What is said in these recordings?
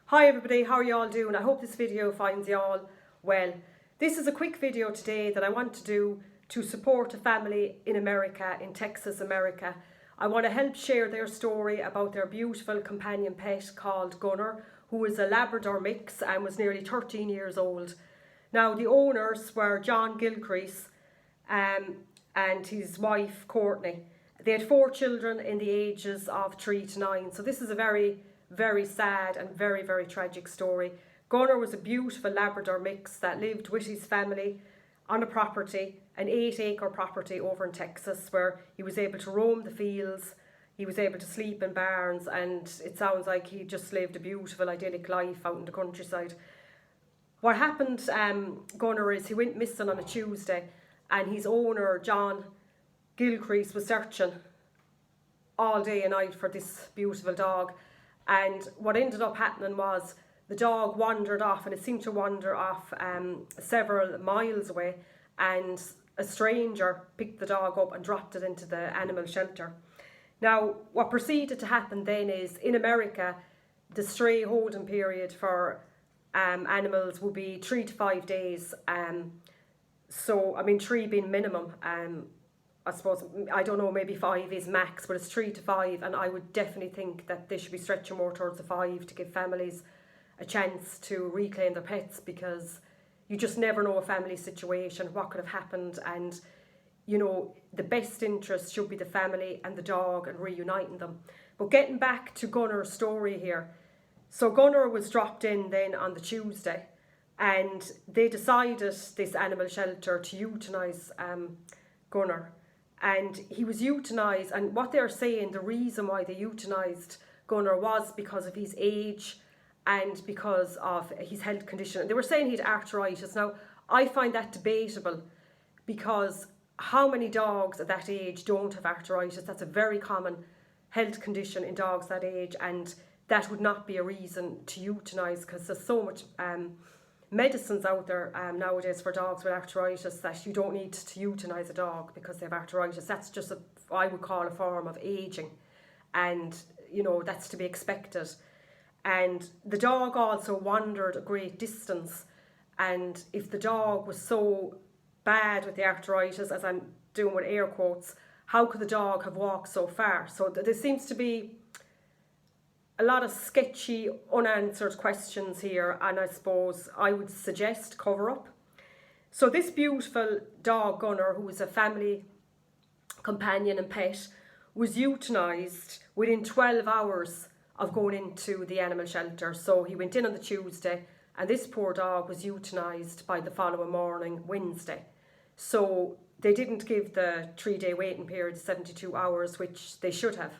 Hi everybody, how are you all doing? I hope this video finds you all well. This is a quick video today that I want to do to support a family in America, in Texas, America. I want to help share their story about their beautiful companion pet called Gunner, who is a Labrador mix and was nearly 13 years old. Now the owners were John Gilcrease and his wife Courtney. They had 4 children in the ages of 3 to 9, so this is a very sad and very tragic story. Gunner was a beautiful Labrador mix that lived with his family on a property, an 8-acre property over in Texas, where he was able to roam the fields, he was able to sleep in barns, and it sounds like he just lived a beautiful idyllic life out in the countryside. What happened, Gunner, is he went missing on a Tuesday, and his owner John Gilcrease was searching all day and night for this beautiful dog. And what ended up happening was the dog wandered off, and it seemed to wander off several miles away, and a stranger picked the dog up and dropped it into the animal shelter. Now, what proceeded to happen then is, in America, the stray holding period for animals will be 3 to 5 days. So, I mean, 3 being minimum. I suppose, I don't know, maybe 5 is max, but it's 3 to 5, and I would definitely think that they should be stretching more towards the 5 to give families a chance to reclaim their pets, because you just never know a family situation, what could have happened, and you know, the best interest should be the family and the dog and reuniting them. But getting back to Gunner's story here, so Gunner was dropped in then on the Tuesday, and they decided, this animal shelter, to euthanize Gunner. And he was euthanised, and what they're saying, the reason why they euthanised Gunner was because of his age and because of his health condition. And they were saying he had arthritis. Now, I find that debatable, because how many dogs at that age don't have arthritis? That's a very common health condition in dogs that age, and that would not be a reason to euthanise, because there's so much medicines out there nowadays for dogs with arthritis that you don't need to euthanise a dog because they have arthritis. That's just I would call a form of ageing, and you know, that's to be expected. And the dog also wandered a great distance, and if the dog was so bad with the arthritis, as I'm doing with air quotes, how could the dog have walked so far? So there seems to be a lot of sketchy, unanswered questions here, and I suppose I would suggest cover up. So this beautiful dog, Gunner, who was a family companion and pet, was euthanised within 12 hours of going into the animal shelter. So he went in on the Tuesday, and this poor dog was euthanised by the following morning, Wednesday. So they didn't give the 3-day waiting period, 72 hours, which they should have.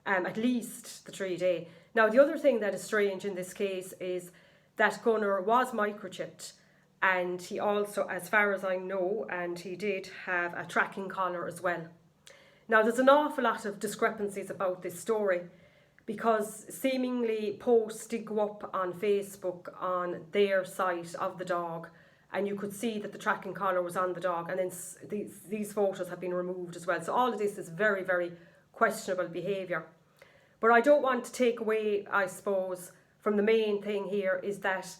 At least the 3-day. Now, the other thing that is strange in this case is that Gunner was microchipped, and he also, as far as I know, and he did have a tracking collar as well. Now, there's an awful lot of discrepancies about this story, because seemingly posts did go up on Facebook on their site of the dog, and you could see that the tracking collar was on the dog, and then these photos have been removed as well. So all of this is very questionable behaviour. But I don't want to take away, I suppose, from the main thing here, is that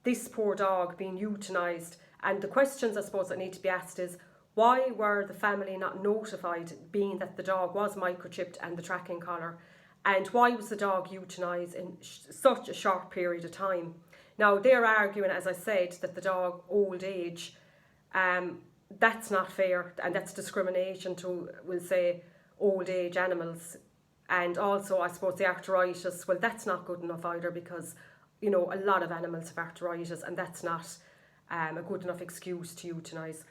this poor dog being euthanised, and the questions I suppose that need to be asked is, why were the family not notified, being that the dog was microchipped and the tracking collar, and why was the dog euthanised in such a short period of time? Now, they're arguing, as I said, that the dog old age, that's not fair, and that's discrimination to, we'll say, old age animals. And also, I suppose, the arthritis, well, that's not good enough either, because you know, a lot of animals have arthritis, and that's not a good enough excuse to euthanise.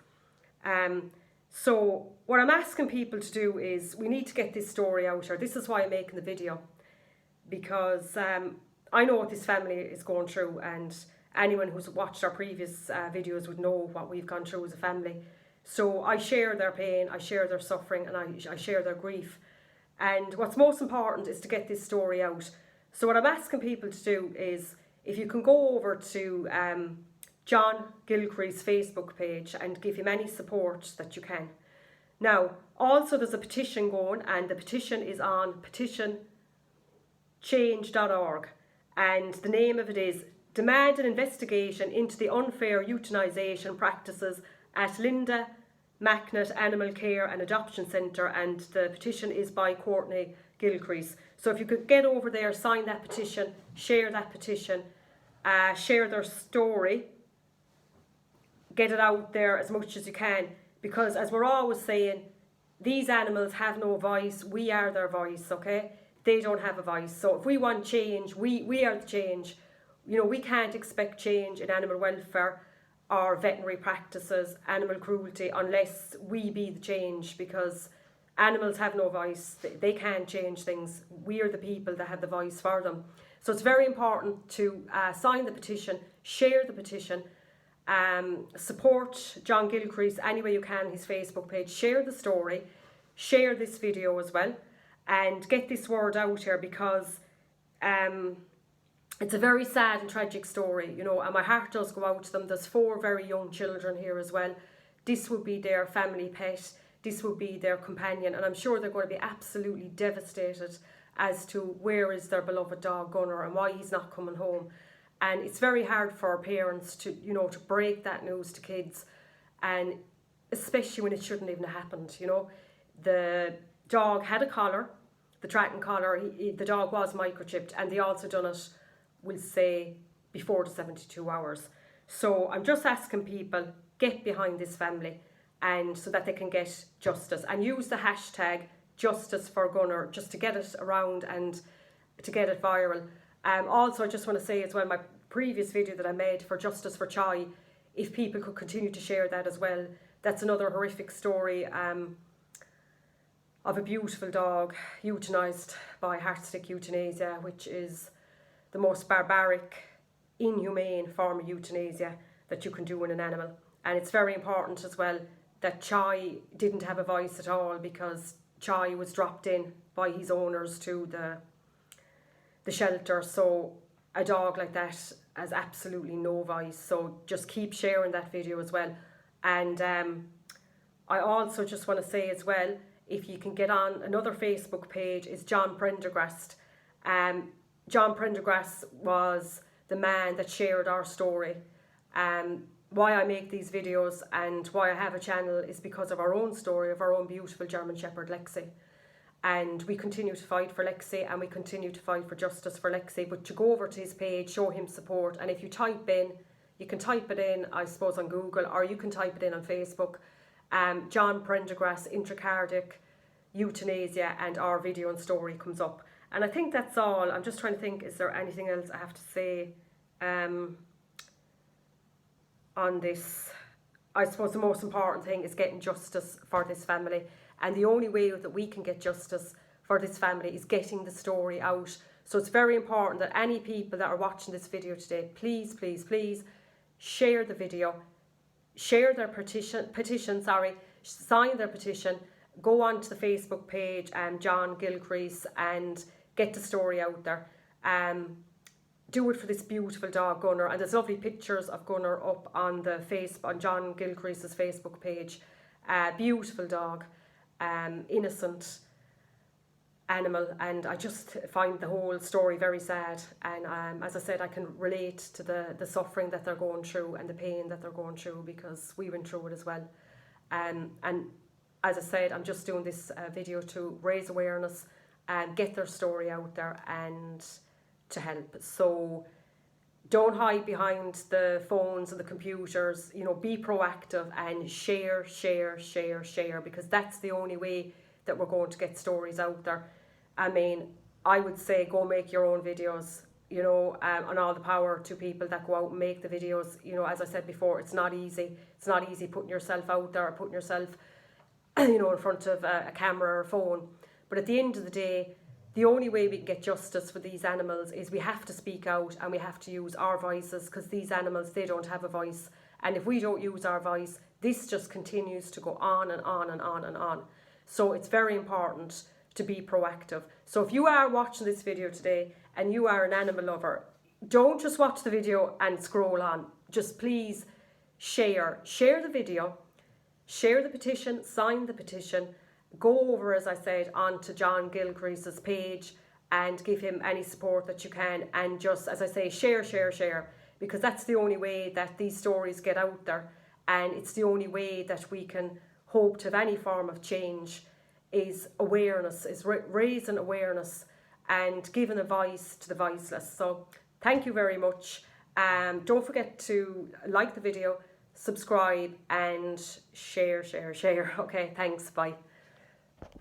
So what I'm asking people to do is, we need to get this story out here. This is why I'm making the video, because I know what this family is going through, and anyone who's watched our previous videos would know what we've gone through as a family. So I share their pain, I share their suffering, and I share their grief. And what's most important is to get this story out. So what I'm asking people to do is, if you can go over to John Gilcrease Facebook page and give him any support that you can. Now, also there's a petition going, and the petition is on petitionchange.org. And the name of it is Demand an Investigation into the Unfair Euthanisation Practices at Linda McNatt Animal Care and Adoption Centre, and the petition is by Courtney Gilcrease. So if you could get over there, sign that petition, share that petition, share their story, get it out there as much as you can, because as we're always saying, these animals have no voice, we are their voice, okay? They don't have a voice. So if we want change, we are the change. You know, we can't expect change in animal welfare or veterinary practices, animal cruelty, unless we be the change, because animals have no voice. They can't change things. We are the people that have the voice for them. So it's very important to sign the petition, share the petition, support John Gilcrease any way you can, his Facebook page, share the story, share this video as well, and get this word out here, because it's a very sad and tragic story, you know, and my heart does go out to them. There's 4 very young children here as well. This would be their family pet, this would be their companion, and I'm sure they're going to be absolutely devastated as to where is their beloved dog Gunnar and why he's not coming home. And it's very hard for parents to, you know, to break that news to kids, and especially when it shouldn't even have happened, you know. The dog had a collar, the tracking collar, the dog was microchipped, and they also done it, we'll say, before the 72 hours. So I'm just asking people, get behind this family, and so that they can get justice, and use the hashtag Justice for Gunnar just to get it around and to get it viral. Also, I just want to say as well, my previous video that I made for Justice for Chai, if people could continue to share that as well. That's another horrific story of a beautiful dog euthanised by heart-stick euthanasia, which is the most barbaric, inhumane form of euthanasia that you can do in an animal. And it's very important as well that Chai didn't have a voice at all, because Chai was dropped in by his owners to the shelter. So a dog like that has absolutely no voice. So just keep sharing that video as well. And I also just want to say as well, if you can get on another Facebook page, is John Prendergast. John Prendergast was the man that shared our story. Why I make these videos and why I have a channel is because of our own story, of our own beautiful German Shepherd Lexi. And we continue to fight for Lexi, and we continue to fight for justice for Lexi. But to go over to his page, show him support, and if you type in, you can type it in, I suppose, on Google, or you can type it in on Facebook, John Prendergast intracardiac euthanasia, and our video and story comes up. And I think that's all. I'm just trying to think, is there anything else I have to say on this? I suppose the most important thing is getting justice for this family. And the only way that we can get justice for this family is getting the story out. So it's very important that any people that are watching this video today, please, please, please share the video, share their petition, sign their petition, go on to the Facebook page, John Gilcrease, and get the story out there. Do it for this beautiful dog Gunnar, and there's lovely pictures of Gunnar up on on John Gilcrease's Facebook page. Beautiful dog, innocent animal, and I just find the whole story very sad. And as I said, I can relate to the suffering that they're going through and the pain that they're going through, because we went through it as well. And as I said, I'm just doing this video to raise awareness and get their story out there and to help. So don't hide behind the phones and the computers, you know, be proactive and share, because that's the only way that we're going to get stories out there. I mean, I would say go make your own videos, you know, and all the power to people that go out and make the videos. You know, as I said before, it's not easy. It's not easy putting yourself out there or putting yourself, you know, in front of a camera or a phone. But at the end of the day, the only way we can get justice for these animals is we have to speak out, and we have to use our voices, because these animals, they don't have a voice. And if we don't use our voice, this just continues to go on and on and on and on. So it's very important to be proactive. So if you are watching this video today and you are an animal lover, don't just watch the video and scroll on. Just please share the video, share the petition, sign the petition, go over, as I said, onto John Gilcrease's page and give him any support that you can. And just, as I say, share, because that's the only way that these stories get out there, and it's the only way that we can hope to have any form of change, is awareness, is raising awareness and giving a voice to the voiceless. So thank you very much. Don't forget to like the video, subscribe and share. Okay, thanks, bye.